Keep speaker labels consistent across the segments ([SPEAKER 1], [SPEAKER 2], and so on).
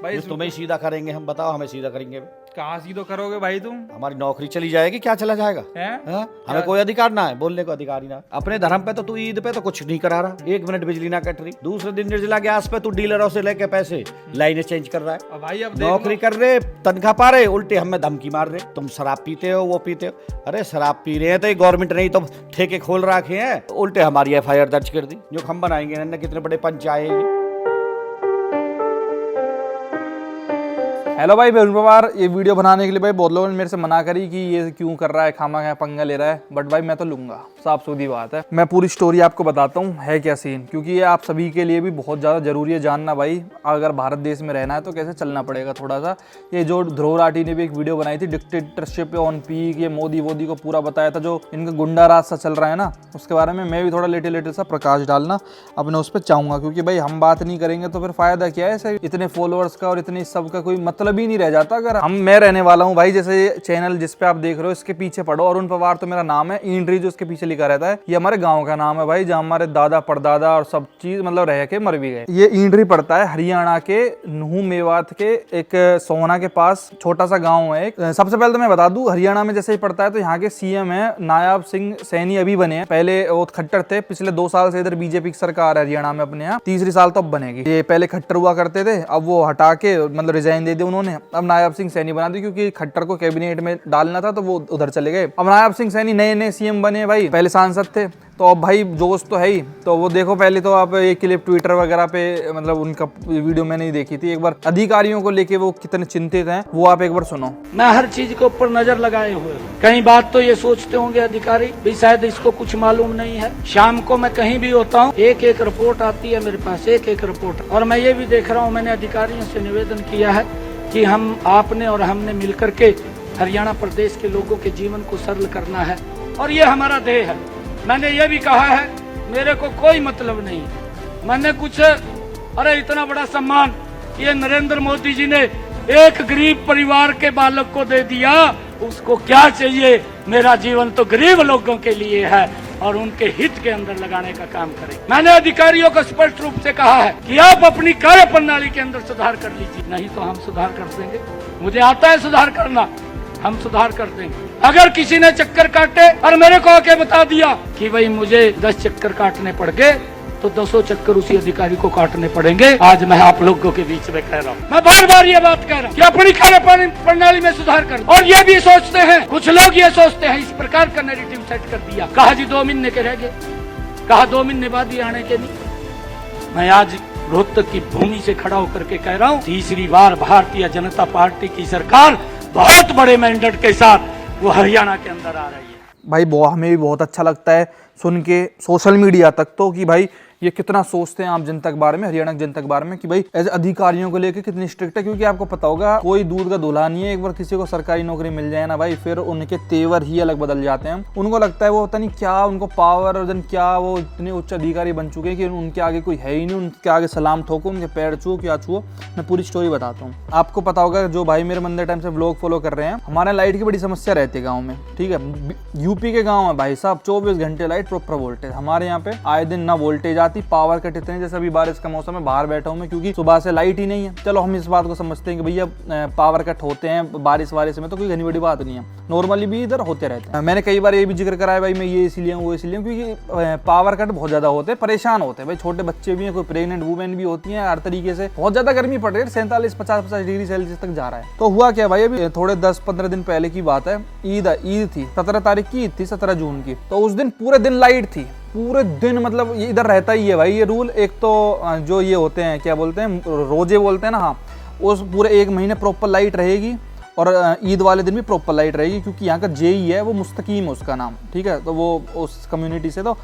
[SPEAKER 1] भाई
[SPEAKER 2] तुम्हें ही सीधा करेंगे हम, बताओ हमें सीधा करेंगे?
[SPEAKER 1] कहाँ सीधो करोगे भाई तुम?
[SPEAKER 2] हमारी नौकरी चली जाएगी, क्या चला जाएगा?
[SPEAKER 1] हैं?
[SPEAKER 2] हाँ? हमें कोई अधिकार ना है, बोलने को अधिकार ही ना। अपने धर्म पे तो तू ईद पे तो कुछ नहीं करा रहा, 1 मिनट बिजली ना कट रही। दूसरे दिन निर्जला गैस पे तू डीलरों से लेके पैसे लाइनें चेंज कर रहा है।
[SPEAKER 1] अब भाई अब
[SPEAKER 2] नौकरी कर रहे, तनख्वाह पा रहे, उल्टे हमें धमकी मार रहे, तुम शराब पीते हो, वो पीते हो। अरे शराब पी रहे हैं तो गवर्नमेंट नहीं तो ठेके खोल रखे हैं, उल्टे हमारी FIR दर्ज कर दी। जो हम बनाएंगे ना, कितने बड़े पंच आएंगे।
[SPEAKER 1] हेलो भाई, वरुण पवार। ये वीडियो बनाने के लिए भाई बहुत लोगों ने मेरे से मना करी कि ये क्यों कर रहा है, खामा क्या पंगा ले रहा है, बट भाई मैं तो लूंगा, साफ सीधी बात है। मैं पूरी स्टोरी आपको बताता हूँ है क्या सीन, क्योंकि ये आप सभी के लिए भी बहुत ज़्यादा जरूरी है जानना भाई। अगर भारत देश में रहना है तो कैसे चलना पड़ेगा थोड़ा सा। ये जो ध्रुव राठी ने भी एक वीडियो बनाई थी, डिक्टेटरशिप ऑन पीक, ये मोदी को पूरा बताया था, जो इनका गुंडा राज सा चल रहा है ना, उसके बारे में मैं भी थोड़ा लेटे सा प्रकाश डालना अपने उस पर चाहूँगा। क्योंकि भाई हम बात नहीं करेंगे तो फिर फायदा क्या है ऐसे इतने फॉलोअर्स का और इतने सब का कोई मतलब ही नहीं रह जाता। अगर मैं रहने वाला हूँ भाई, जैसे ये चैनल जिस पे आप देख रहे हो इसके पीछे पढ़ो, अरुण पवार तो मेरा नाम है, ईंडरी जो इसके पीछे लिखा रहता है ये हमारे गांव का नाम है भाई, जहाँ हमारे दादा परदादा और सब चीज मतलब रह के मर भी गए। ये ईंडरी पड़ता है हरियाणा के नूह मेवात के एक सोहना के पास छोटा सा गाँव है एक। सबसे पहले तो मैं बता दूं, हरियाणा में जैसे ही पड़ता है तो यहाँ के CM है नायाब सिंह सैनी, अभी बने हैं, पहले वो खट्टर थे। पिछले 2 साल से इधर बीजेपी की सरकार है हरियाणा में अपने यहाँ, तीसरी साल तो अब बनेगी। ये पहले खट्टर हुआ करते थे, अब वो हटा के मतलब रिजाइन दे दिया उन्होंने, अब नायाब सिंह सैनी बना दी, क्योंकि खट्टर को कैबिनेट में डालना था तो वो उधर चले गए। अब नायाब सिंह सैनी नए CM बने भाई, पहले सांसद थे, तो अब भाई जोश तो है ही। तो वो देखो पहले तो आप एक क्लिप ट्विटर वगैरह पे, मतलब उनका वीडियो मैंने नहीं देखी थी, एक बार अधिकारियों को लेके वो कितने चिंतित हैं वो आप एक बार सुनो।
[SPEAKER 3] मैं हर चीज के ऊपर नजर लगाए हुए हूँ। कई बात तो ये सोचते होंगे अधिकारी भी शायद इसको कुछ मालूम नहीं है। शाम को मैं कहीं भी होता हूँ, एक रिपोर्ट आती है मेरे पास, एक रिपोर्ट। और मैं ये भी देख रहा हूँ, मैंने अधिकारियों से निवेदन किया है कि हम आपने और हमने मिलकर के हरियाणा प्रदेश के लोगों के जीवन को सरल करना है और ये हमारा ध्येय है। मैंने ये भी कहा है मेरे को कोई मतलब नहीं, मैंने कुछ अरे इतना बड़ा सम्मान ये नरेंद्र मोदी जी ने एक गरीब परिवार के बालक को दे दिया, उसको क्या चाहिए। मेरा जीवन तो गरीब लोगों के लिए है और उनके हित के अंदर लगाने का काम करें। मैंने अधिकारियों को स्पष्ट रूप से कहा है कि आप अपनी कार्य प्रणाली के अंदर सुधार कर लीजिए, नहीं तो हम सुधार कर देंगे। मुझे आता है सुधार करना, हम सुधार कर देंगे। अगर किसी ने चक्कर काटे और मेरे को आके बता दिया कि भाई मुझे 10 चक्कर काटने पड़ गए, तो 200 चक्कर उसी अधिकारी को काटने पड़ेंगे। आज मैं आप लोगों के बीच में कह रहा हूँ, मैं बार बार ये बात कह रहा हूँ कि अपनी कार्य प्रणाली में सुधार कर। और ये भी सोचते हैं, कुछ लोग ये सोचते हैं, इस प्रकार का नैरेटिव सेट कर दिया, कहा जी 2 महीने के रह गए, कहा 2 महीने बाद ही आने के नहीं। मैं आज रोहतक की भूमि से खड़ा होकर के कह रहा हूँ, तीसरी बार भारतीय जनता पार्टी की सरकार बहुत बड़े मैंडेट के साथ वो हरियाणा के अंदर आ रही है।
[SPEAKER 1] भाई हमें भी बहुत अच्छा लगता है सुन के सोशल मीडिया तक तो, कि भाई ये कितना सोचते हैं आप जनता के बारे में, हरियाणा की जनता के बारे में, कि भाई ऐसे अधिकारियों को लेकर कितनी स्ट्रिक्ट है। क्योंकि आपको पता होगा कोई दूध का दूल्हा नहीं है, एक बार किसी को सरकारी नौकरी मिल जाए ना भाई, फिर उनके तेवर ही अलग बदल जाते हैं। उनको लगता है वो पता नहीं क्या उनको पावर और देन क्या वो इतने उच्च अधिकारी बन चुके हैं कि उनके आगे कोई है ही नहीं, उनके आगे सलाम ठोको, उनके पैर छुओ क्या छुओ। मैं पूरी स्टोरी बताता हूँ आपको। पता होगा जो भाई मेरे मंदिर टाइम से व्लॉग फॉलो कर रहे हैं, हमारे लाइट की बड़ी समस्या रहती है गाँव में, ठीक है। यूपी के गाँव है भाई साहब, 24 घंटे लाइट, प्रॉपर वोल्टेज। हमारे यहाँ पे आए दिन ना वोल्टेज आती, पावर कट। जैसे अभी बारिश का मौसम है, बाहर बैठा हूं मैं क्योंकि सुबह से लाइट ही नहीं है। चलो हम इस बात को समझते हैं कि भैया पावर कट होते हैं बारिश में, तो कोई घनी बड़ी बात नहीं है, नॉर्मली भी इधर होते रहते हैं। मैंने कई बार ये भी जिक्र कराया भाई मैं ये इसलिए हूँ वो इसलिए हूँ, क्योंकि पावर कट बहुत ज्यादा होते हैं, परेशान होते हैं भाई। छोटे बच्चे भी हैं, कोई प्रेग्नेंट वुमेन भी होती है, हर तरीके से बहुत ज्यादा गर्मी पड़ रही है, 47-50 डिग्री सेल्सियस तक जा रहा है। तो हुआ क्या भाई, अभी थोड़े 10-15 दिन पहले की बात है, ईद थी 17 तारीख की, ईद थी 17 जून की। तो उस दिन पूरे दिन लाइट थी, पूरे दिन, मतलब ये इधर रहता ही है भाई ये रूल। एक तो जो ये होते हैं क्या बोलते हैं, रोजे बोलते हैं ना, हाँ, उस पूरे 1 महीने प्रॉपर लाइट रहेगी और ईद वाले दिन भी प्रॉपर लाइट रहेगी, क्योंकि यहाँ का जेई है वो मुस्तकीम है उसका नाम, ठीक है। तो वो उस कम्युनिटी से, तो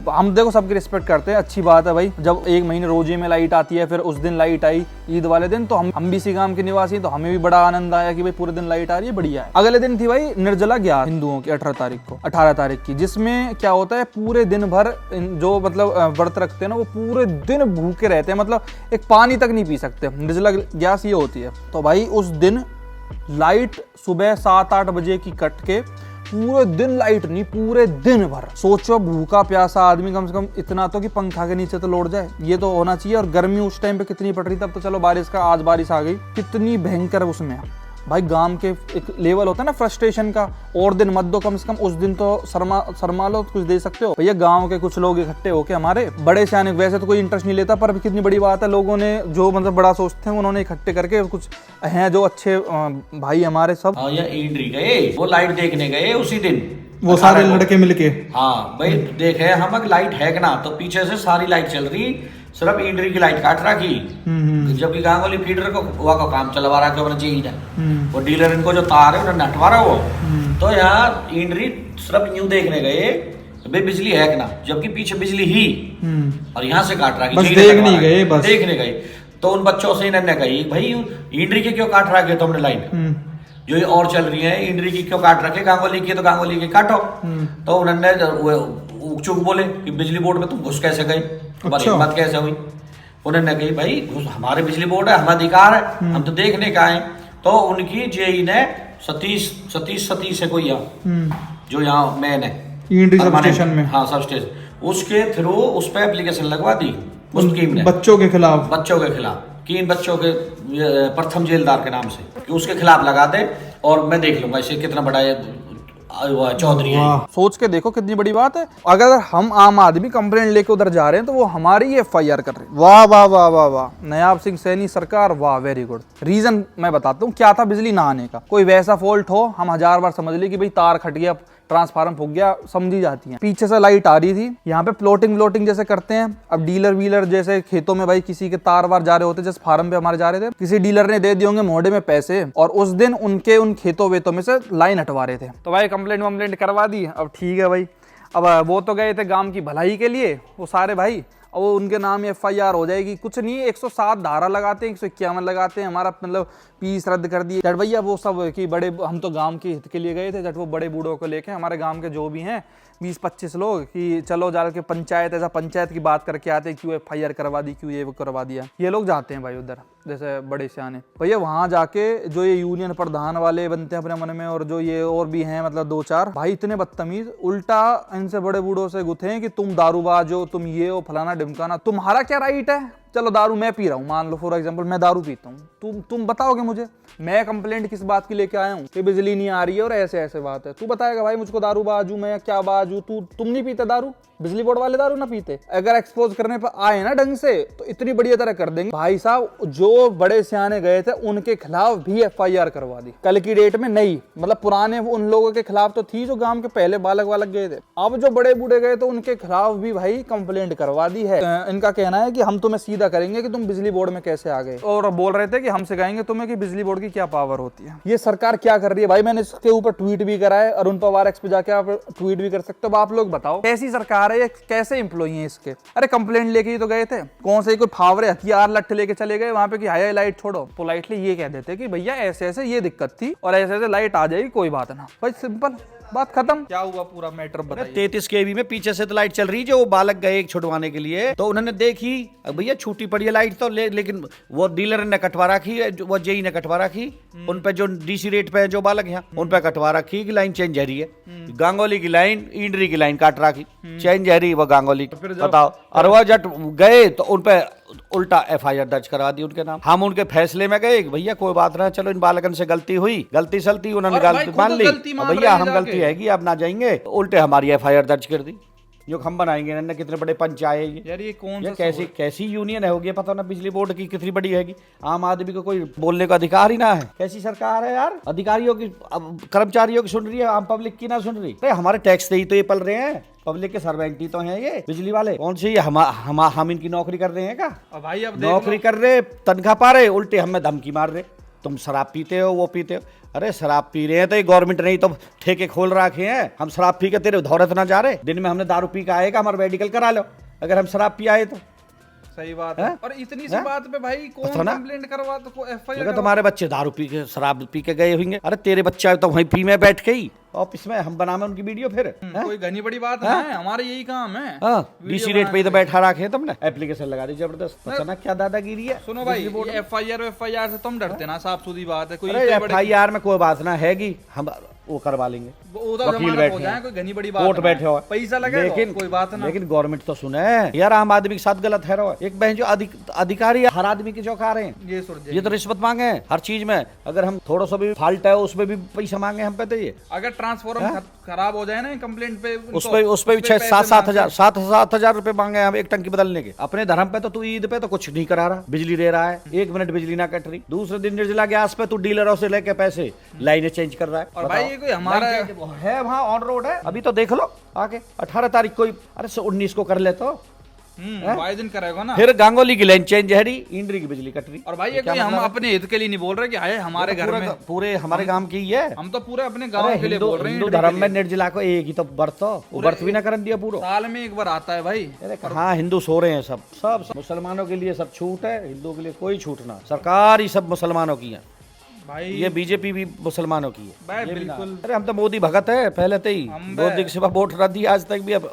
[SPEAKER 1] हम देखो सबकी रिस्पेक्ट करते हैं, अच्छी बात है भाई। जब 1 महीने रोजे में लाइट आती है, फिर उस दिन लाइट आई ईद वाले दिन, तो हम भी इसी गांव के निवासी, तो हमें भी बड़ा आनंद आया कि भाई पूरे दिन लाइट आ रही है, बढ़िया है। अगले दिन थी भाई निर्जला ग्यारस हिंदुओं की 18 तारीख की, जिसमें क्या होता है पूरे दिन भर जो मतलब व्रत रखते हैं ना, वो पूरे दिन भूखे रहते हैं, मतलब एक पानी तक नहीं पी सकते। निर्जला ग्यारस ये होती है। तो भाई उस दिन लाइट सुबह 7-8 बजे की कट के पूरे दिन लाइट नहीं, पूरे दिन भर। सोचो भूखा प्यासा आदमी कम से कम इतना तो कि पंखा के नीचे तो लौट जाए, ये तो होना चाहिए। और गर्मी उस टाइम पे कितनी पड़ रही, तब तो चलो बारिश का, आज बारिश आ गई, कितनी भयंकर उसमें भाई गांव के एक लेवल होता है ना फ्रस्ट्रेशन का, और दिन मत दो, कम से कम उस दिन तो शर्मा लो, कुछ दे सकते हो भैया। गांव के कुछ लोग इकट्ठे होके हमारे बड़े सियाने, वैसे तो कोई इंटरेस्ट नहीं लेता, पर कितनी बड़ी बात है, लोगों ने जो मतलब बड़ा सोचते हैं उन्होंने इकट्ठे करके, कुछ हैं जो अच्छे भाई हमारे सब।
[SPEAKER 2] हाँ, ये ईंडरी गए, वो लाइट देखने गए उसी दिन,
[SPEAKER 1] वो सारे लड़के मिलके।
[SPEAKER 2] हाँ भाई देखे हम लाइट है कि ना, तो पीछे से सारी लाइट चल रही, सिर्फ ईंडरी की लाइट काट रखी, जबकि गांगोली फीडर को वहाँ का काम चलवा रहा है, चाहिए था वो डीलर इनको जो तार है उन्हें नटवा रहा वो। तो यहाँ ईंडरी सिर्फ यूं देखने गए भाई बिजली है कि ना, जबकि पीछे बिजली ही, और यहाँ से काट रहा है,
[SPEAKER 1] बस देखने गए, बस
[SPEAKER 2] देखने गए। तो उन बच्चों से इन्होंने कही भाई ईंडरी के क्यों काट रहा है तुमने लाइन, जो ये और चल रही है ईंडरी की क्यों काट रखे, गांगोली की तो गांगोली की काटो। तो उन्होंने चुप बोले कि बिजली बोर्ड में तुम घुस कैसे गए, तुम्हारी हिम्मत कैसे हुई। उन्होंने कही भाई हमारे बिजली बोर्ड है, हमारा अधिकार है, हम तो देखने का है। तो उनकी जेई ने सतीश है कोई यहाँ जो यहाँ मैन है
[SPEAKER 1] सब स्टेशन में,
[SPEAKER 2] हाँ सब स्टेशन, उसके थ्रू उस पर एप्लीकेशन लगवा दी उस टीम ने,
[SPEAKER 1] बच्चों के खिलाफ
[SPEAKER 2] कि इन बच्चों के प्रथम जेलदार के नाम से कि उसके खिलाफ लगा दे, और मैं देख लूंगा इसे कितना बड़ा चौधरी है।
[SPEAKER 1] सोच के देखो कितनी बड़ी बात है। अगर हम आम आदमी कंप्लेंट लेके उधर जा रहे हैं तो वो हमारी FIR कर रहे हैं। वाह वाह वाह वाह वाह, नायाब सिंह सैनी सरकार, वाह वेरी गुड। रीजन मैं बताता हूँ क्या था बिजली ना आने का। कोई वैसा फॉल्ट हो, हम 1000 बार समझ ले कि भाई तार खट गया, ट्रांसफार्मर फूक गया, समझी जाती है। पीछे से लाइट आ रही थी, यहाँ पे प्लॉटिंग जैसे करते हैं। अब डीलर व्हीलर जैसे खेतों में भाई किसी के तार वार जा रहे होते, जैसे फार्म पे हमारे जा रहे थे, किसी डीलर ने दे दिए होंगे मोहडे में पैसे, और उस दिन उनके उन खेतों वेतों में से लाइन हटवा रहे थे। तो भाई कंप्लेंट करवा दी। अब ठीक है भाई, अब वो तो गए थे गांव की भलाई के लिए वो सारे भाई, और वो उनके नाम FIR हो जाएगी। कुछ नहीं, 107 धारा लगाते हैं, 151 लगाते हैं, हमारा मतलब पीस रद्द कर दिए। जट भैया वो सब कि बड़े, हम तो गांव के हित के लिए गए थे, जट वो बड़े बूढ़ों को लेके हमारे गांव के जो भी हैं 20-25 लोग, कि चलो जाके पंचायत, ऐसा पंचायत की बात करके आते, क्यों FIR करवा दी, क्यों ये वो करवा दिया। ये लोग जाते हैं भाई उधर, जैसे बड़े सियाने भैया, वहां जाके जो ये यूनियन प्रधान वाले बनते हैं अपने मन में, और जो ये और भी हैं मतलब 2-4 भाई, इतने बदतमीज, उल्टा इनसे बड़े बूढ़ों से गुथे हैं कि तुम दारूबाज हो, तुम ये हो, फलाना ढिमकाना। तुम्हारा क्या राइट है? चलो दारू मैं पी रहा हूँ, मान लो फॉर एग्जांपल मैं दारू पीता हूँ, तुम बताओगे मुझे मैं कंप्लेंट किस बात की लेके आया हूँ कि बिजली नहीं आ रही है और ऐसे बात है। तू बताएगा भाई मुझको दारू बाजू, मैं क्या बाजू, तुम नहीं पीते दारू, बिजली बोर्ड वाले दारू ना पीते। अगर एक्सपोज करने पर आए ना ढंग से तो इतनी बढ़िया तरह कर देंगे भाई साहब। जो बड़े सियाने गए थे उनके खिलाफ भी FIR करवा दी कल की डेट में। नहीं मतलब पुराने उन लोगों के खिलाफ तो थी जो गांव के पहले बालक गए थे, अब जो बड़े बूढ़े गए तो उनके खिलाफ भी भाई कंप्लेंट करवा दी है। इनका कहना है कि हम तुम्हें सीधा करेंगे कि तुम बिजली बोर्ड में कैसे आ गए, और बोल रहे थे कि हम सिखाएंगे तुम्हें कि बिजली बोर्ड की क्या पावर होती है। ये सरकार क्या कर रही है भाई? मैंने इसके ऊपर ट्वीट भी करा है, अरुण पवार एक्स पे जाके आप ट्वीट भी कर सकते हो। आप लोग बताओ कैसी सरकार है, कैसे एम्प्लॉई है इसके? अरे कंप्लेंट लेके ही तो गए थे, कौन से कोई फावरे हथियार लट्ठ लेके चले गए वहां पे कि हाई लाइट छोड़ो। पोलाइटली ये कह देते कि भैया ऐसे ये दिक्कत थी और ऐसे लाइट आ जाएगी, कोई बात ना भाई, सिंपल बात खत्म। क्या हुआ पूरा मैटर बताइए।
[SPEAKER 2] 33 kV में पीछे से तो लाइट चल रही, जो वो बालक गए छुड़वाने के लिए, तो उन्होंने देखी भैया छूटी पड़ी है लाइट तो लेकिन वो डीलर ने कटवा रखी है, वो जेई ने कटवा रखी, उन पे जो DC रेट पे जो बालक है उन पे कटवा रखी कि लाइन चेंज है। गांगोली की लाइन ईंडरी की लाइन काट रखी, चेंज है वो गांगोली की, बताओ। और वो जब गए तो उन पे उल्टा FIR दर्ज करा दी उनके नाम। हम उनके फैसले में गए भैया कोई बात ना, चलो इन बालकन से गलती हुई, गलती सलती उन्होंने गलती मान ली, भैया हम गलती हैगी अब ना जाएंगे, उल्टे हमारी FIR दर्ज कर दी। जो हम बनाएंगे ना, कितने बड़े पंच आए यार, ये कौन सा कैसी यूनियन है होगी पता ना, बिजली बोर्ड की कितनी बड़ी हैगी, आम आदमी को कोई बोलने का अधिकार ही ना है। कैसी सरकार है यार, अधिकारियों की कर्मचारियों की सुन रही है, आम पब्लिक की ना सुन रही। अरे हमारे टैक्स से ही तो ये पल रहे हैं, पब्लिक के सर्वेंट ही तो हैं ये बिजली वाले। कौन सी हम इनकी नौकरी कर रहे हैं क्या? भाई अब नौकरी कर रहे, तनख्वाह पा रहे, उल्टे हमें धमकी मार रहे, तुम शराब पीते हो, वो पीते हो। अरे शराब पी रहे हैं तो ये गवर्नमेंट ने तो ठेके खोल रखे हैं, हम शराब पी के तेरे धौरत ना जा रहे। दिन में हमने दारू पी के आएगा, हमारा मेडिकल करा लो अगर हम शराब पी आए तो।
[SPEAKER 1] सही बात है। और इतनी सी बात पे भाई कौन कंप्लेंट करवा तो FIR?
[SPEAKER 2] तुम्हारे बच्चे दारू पी के शराब पी के गए होंगे, अरे तेरे बच्चा तो वहीं पी में बैठ के ही ऑफिस में हम बनावे उनकी वीडियो फिर हैं?
[SPEAKER 1] कोई घनी बड़ी बात है, हमारा यही काम है।
[SPEAKER 2] हाँ, डीसी रेट पे ही तो बैठा रखे हैं तुमने, एप्लीकेशन लगा दी जबरदस्त। पता ना क्या दादागिरी है।
[SPEAKER 1] सुनो भाई, एफआईआर से तुम डरते ना, साफ सुथरी बात है। कोई
[SPEAKER 2] अरे एफआईआर में कोई बात ना हैगी, हम वो करवा लेंगे, वकील बैठे हैं,
[SPEAKER 1] कोई घनी बड़ी बात
[SPEAKER 2] कोर्ट बैठे हो,
[SPEAKER 1] पैसा लगे,
[SPEAKER 2] लेकिन
[SPEAKER 1] कोई बात ना।
[SPEAKER 2] लेकिन गवर्नमेंट तो सुने यार, आम आदमी के साथ गलत है। एक बहन जो अधिकारी हर आदमी के जो खा रहे हैं, ये तो रिश्वत मांगे हैं हर चीज में। अगर हम थोड़ा सा भी फॉल्ट है उसमें भी पैसा मांगे हम पे, तो ये
[SPEAKER 1] अगर ट्रांसफॉर्मर खराब हो जाए ना कंप्लेंट पे,
[SPEAKER 2] उस पे भी 6-7 हजार रुपए मांगे हैं हम एक टंकी बदलने के। अपने धर्म पे तो तू ईद पे तो कुछ नहीं करा रहा, बिजली दे रहा है, 1 मिनट बिजली ना कट रही, दूसरे दिन निर्जला गैस पे तू डीलरों से लेके पैसे लाइनें चेंज कर रहा है।
[SPEAKER 1] और भाई ये कोई हमारा
[SPEAKER 2] है वहाँ ऑन रोड है, अभी तो देख लो आगे 18 तारीख को, अरे 19 को कर ले तो
[SPEAKER 1] वाई दिन करेगा ना।
[SPEAKER 2] फिर गांगोली की लाइन चेंज है, इंद्री की बिजली कट रही।
[SPEAKER 1] और भाई ये कोई हम अपने हित के लिए नहीं बोल रहे कि आए हमारे घर में,
[SPEAKER 2] पूरे हमारे गांव की ही है,
[SPEAKER 1] हम तो पूरे अपने गांव के लिए बोल रहे हैं।
[SPEAKER 2] हिंदू धर्म में निर्जला को एक ही तो व्रत, वो व्रत भी ना कर दिया पूरा,
[SPEAKER 1] साल में एक बार आता है भाई।
[SPEAKER 2] हाँ, हिंदू सो रहे हैं सब मुसलमानों के लिए सब छूट है, हिंदुओं के लिए कोई छूट ना। सरकार ही सब मुसलमानों की है
[SPEAKER 1] भाई,
[SPEAKER 2] ये बीजेपी भी मुसलमानों की है
[SPEAKER 1] भाई बिल्कुल।
[SPEAKER 2] अरे हम तो मोदी भगत है पहले से ही, मोदी के सिवा वोट रद्द दी आज तक भी। अब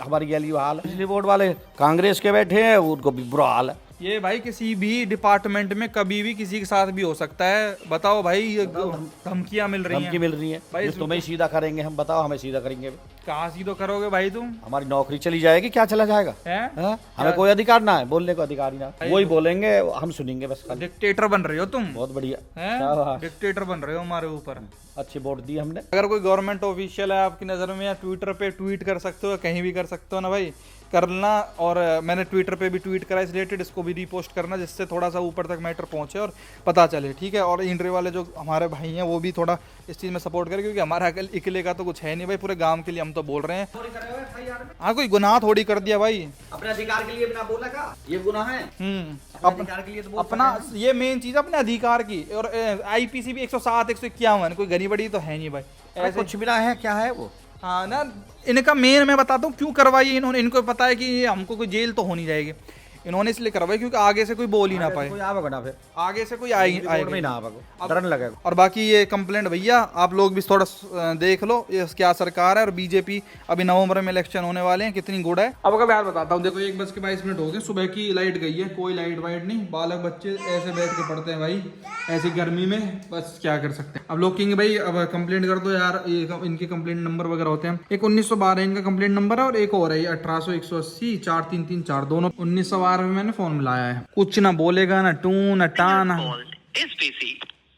[SPEAKER 2] हमारी गैली हाल है, बिजली बोर्ड वाले कांग्रेस के बैठे हैं, उनको भी बुरा हाल है।
[SPEAKER 1] ये भाई किसी भी डिपार्टमेंट में कभी भी किसी के साथ भी हो सकता है। बताओ भाई, ये धमकियां मिल रही हैं
[SPEAKER 2] भाई, तुम्हें सीधा करेंगे हम, बताओ हमें सीधा करेंगे,
[SPEAKER 1] कहाँ सीधो करोगे भाई तुम?
[SPEAKER 2] हमारी नौकरी चली जाएगी, क्या चला जाएगा? हमें कोई अधिकार ना है, बोलने को अधिकार ही ना, वही बोलेंगे हम सुनेंगे बस।
[SPEAKER 1] डिक्टेटर बन रहे हो तुम,
[SPEAKER 2] बहुत बढ़िया,
[SPEAKER 1] डिक्टेटर बन रहे हो हमारे ऊपर।
[SPEAKER 2] अच्छी वोट दी हमने।
[SPEAKER 1] अगर कोई गवर्नमेंट ऑफिशियल है आपकी नज़र में, या ट्विटर पे ट्वीट कर सकते हो, कहीं भी कर सकते हो ना भाई, करना। और मैंने ट्विटर पे भी ट्वीट करा इस रिलेटेड, इसको भी रीपोस्ट करना, जिससे थोड़ा सा ऊपर तक मैटर पहुंचे और पता चले, ठीक है। और इंड्री वाले जो हमारे भाई हैं वो भी थोड़ा इस चीज़ में सपोर्ट करें, क्योंकि हमारा अकेले का तो कुछ है नहीं भाई, पूरे गांव के लिए हम तो बोल रहे हैं। हाँ, कोई गुनाह थोड़ी कर दिया भाई,
[SPEAKER 2] अपने अधिकार के लिए बिना बोला का ये गुनाह है।
[SPEAKER 1] अधिकार के लिए तो अपना ये मेन चीज अपने अधिकार की। और आईपीसी भी 107 151, कोई घनी बड़ी तो है नहीं भाई,
[SPEAKER 2] ऐसे कुछ भी ना है, क्या है वो।
[SPEAKER 1] हाँ ना, इनका मेन मैं बताता हूँ क्यों करवाई इन्होंने। इनको पता है कि हमको कोई जेल तो होनी जाएगी, इन्होंने इसलिए करवाई क्योंकि आगे से कोई बोल ही ना पाए,
[SPEAKER 2] कोई आवेगा ना, फिर
[SPEAKER 1] आगे से कोई आएगा
[SPEAKER 2] ना आवेगा, डरने लगेगा।
[SPEAKER 1] और बाकी ये कंप्लेंट भैया आप लोग भी थोड़ा देख लो ये क्या सरकार है। और बीजेपी अभी नवंबर में इलेक्शन होने वाले हैं, कितनी गुड़ है। अब अगर मैं बताता हूँ, देखो 1:22 हो गए, सुबह की लाइट गई है, कोई लाइट वाइट नहीं, बालक बच्चे ऐसे बैठ के पढ़ते हैं भाई ऐसी गर्मी में, बस क्या कर सकते हैं। अब लोग कहेंगे भाई अब कंप्लेंट कर दो यार, इनके कंप्लेंट नंबर वगैरह होते हैं। एक 1912 इनका कंप्लेंट नंबर है, और एक और है 1800 180 4334, दोनों 1912 में मैंने फॉर्म लाया है। कुछ ना बोलेगा, ना टू ना टा ना।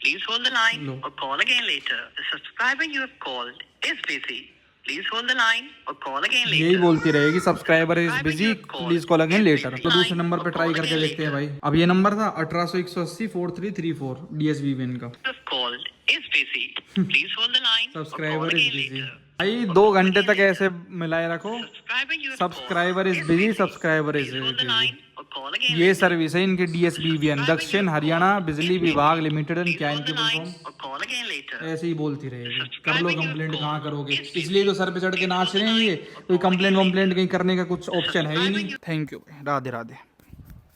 [SPEAKER 4] Please hold the line or call again later. The subscriber you have called is busy. Please hold the line or call again later.
[SPEAKER 1] यही बोलती रहेगी, subscriber is busy, please call again later. तो दूसरे number पे try करके देखते हैं भाई। अब ये नंबर था 1800 180 4334 डीएसबी विन का।
[SPEAKER 4] Called is busy. Please hold the line or call
[SPEAKER 1] subscriber is
[SPEAKER 4] again
[SPEAKER 1] busy
[SPEAKER 4] later.
[SPEAKER 1] भाई, 2 घंटे तक ऐसे मिलाए रखो।
[SPEAKER 4] Subscriber you have
[SPEAKER 1] subscriber
[SPEAKER 4] called
[SPEAKER 1] is
[SPEAKER 4] is
[SPEAKER 1] busy,
[SPEAKER 4] busy.
[SPEAKER 1] Subscriber is
[SPEAKER 4] Please hold the
[SPEAKER 1] busy.
[SPEAKER 4] line or call again
[SPEAKER 1] ये
[SPEAKER 4] later.
[SPEAKER 1] Service है इनके डीएसबीवीएन, दक्षिण हरियाणा बिजली विभाग लिमिटेड। एंड क्या इनके full form,
[SPEAKER 4] Or call again later.
[SPEAKER 1] ऐसे ही बोलती रहेगी। कर लो कंप्लेंट, कहाँ करोगे, इसलिए तो सर पे चढ़ के नाच रहे हैं ये। कोई कंप्लेंट वम्प्लेंट कहीं करने का कुछ ऑप्शन है ही नहीं। Thank you, Radhe Radhe.